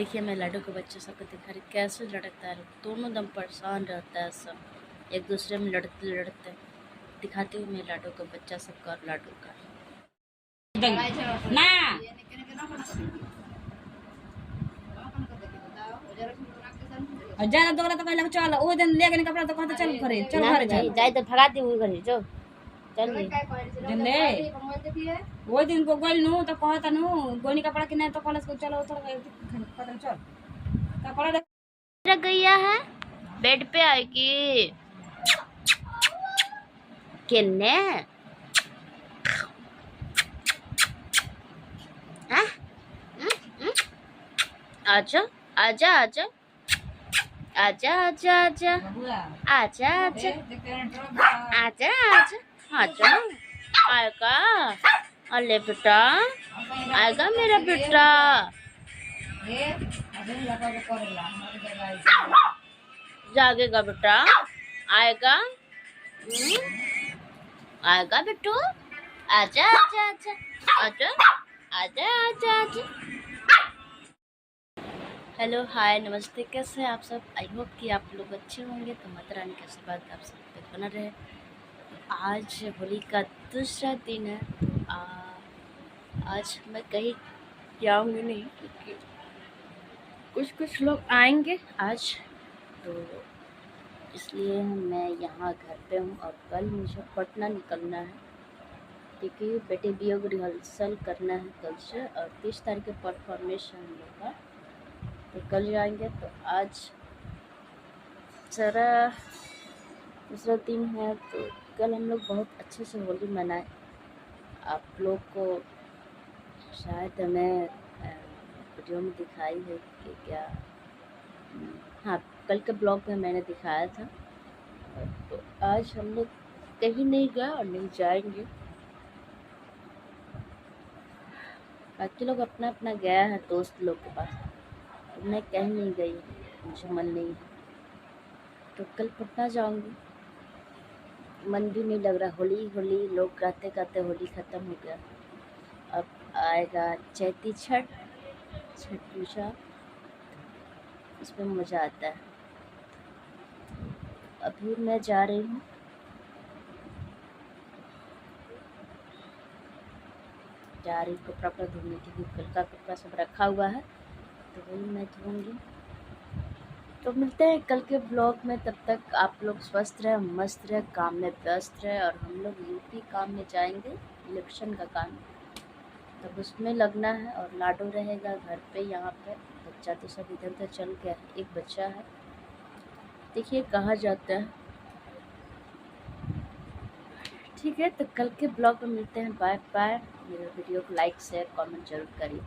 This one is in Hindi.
देखिए मैं लाडो के बच्चे सबको दिखा रही कैसे लड़कता है, दोनों दम परेशान रहता है सब, एक दूसरे में लड़ते लड़ते। दिखाती हूँ मैं लाडो का बच्चा सबका और लाडो का। ना ज्यादा दोगला तो कहला चल ओ दिन ले गने कपड़ा तो कहता चल घरे चल घरे चल जाए तो भगा दी हुई घरे जो चल जल्ले वो दिन को गोल नु तो कहता नु गोनी कपड़ा कि नहीं तो कॉलेज को चलो थोड़ा पता चल कपड़ा रख गया है बेड पे आएगी किन्ने आजा आजा आजा आजा आजा आजा आजा आजा आजा आजा आजा आएगा। अले बेटा आएगा मेरा बेटा। जागेगा बेटा आएगा आएगा बेटू। आजा आजा आजा आजा आजा आजा आजा। हेलो हाय नमस्ते, कैसे हैं आप सब? आई होप कि आप लोग अच्छे होंगे। तो माता रानी का आशीर्वाद आप सब पे बना रहे। आज होली का दूसरा दिन है तो आज मैं कहीं जाऊंगी नहीं क्योंकि कुछ लोग आएंगे आज, तो इसलिए मैं यहाँ घर पे हूँ। और कल मुझे पटना निकलना है क्योंकि बेटे वियोग रिहर्सल करना है कल से, और 30 तारीख के परफॉर्मेंस है हम लोग का, तो कल जाएंगे। तो आज सारा दूसरा दिन है तो कल हम लोग बहुत अच्छे से होली मनाए। आप लोग को शायद मैं वीडियो में दिखाई है कि क्या, हाँ कल के ब्लॉग में मैंने दिखाया था। तो आज हम लोग कहीं नहीं गए और नहीं जाएंगे। बाकी लोग अपना अपना गया है दोस्त लोग के पास, तो मैं कहीं नहीं गई, मुझे मन नहीं है। तो कल पटना जाऊंगी, मन भी नहीं लग रहा। होली होली लोग गाते गाते होली ख़त्म हो गया। अब आएगा चैती छठ पूजा, उसमें मज़ा आता है। अभी मैं जा रही हूँ कपड़ा धोने के लिए। कल का कपड़ा सब रखा हुआ है तो वही मैं धोऊंगी। तो मिलते हैं कल के ब्लॉग में। तब तक आप लोग स्वस्थ रहे, मस्त रहे, काम में व्यस्त रहे। और हम लोग यूपी काम में जाएंगे, इलेक्शन का काम, तब उसमें लगना है। और लाडो रहेगा घर पे, यहाँ पे बच्चा तो सब इधर उधर चल गया, एक बच्चा है, देखिए कहाँ जाता है। ठीक है, तो कल के ब्लॉग में मिलते हैं। Bye bye. मेरे वीडियो को लाइक शेयर कमेंट जरूर करिए।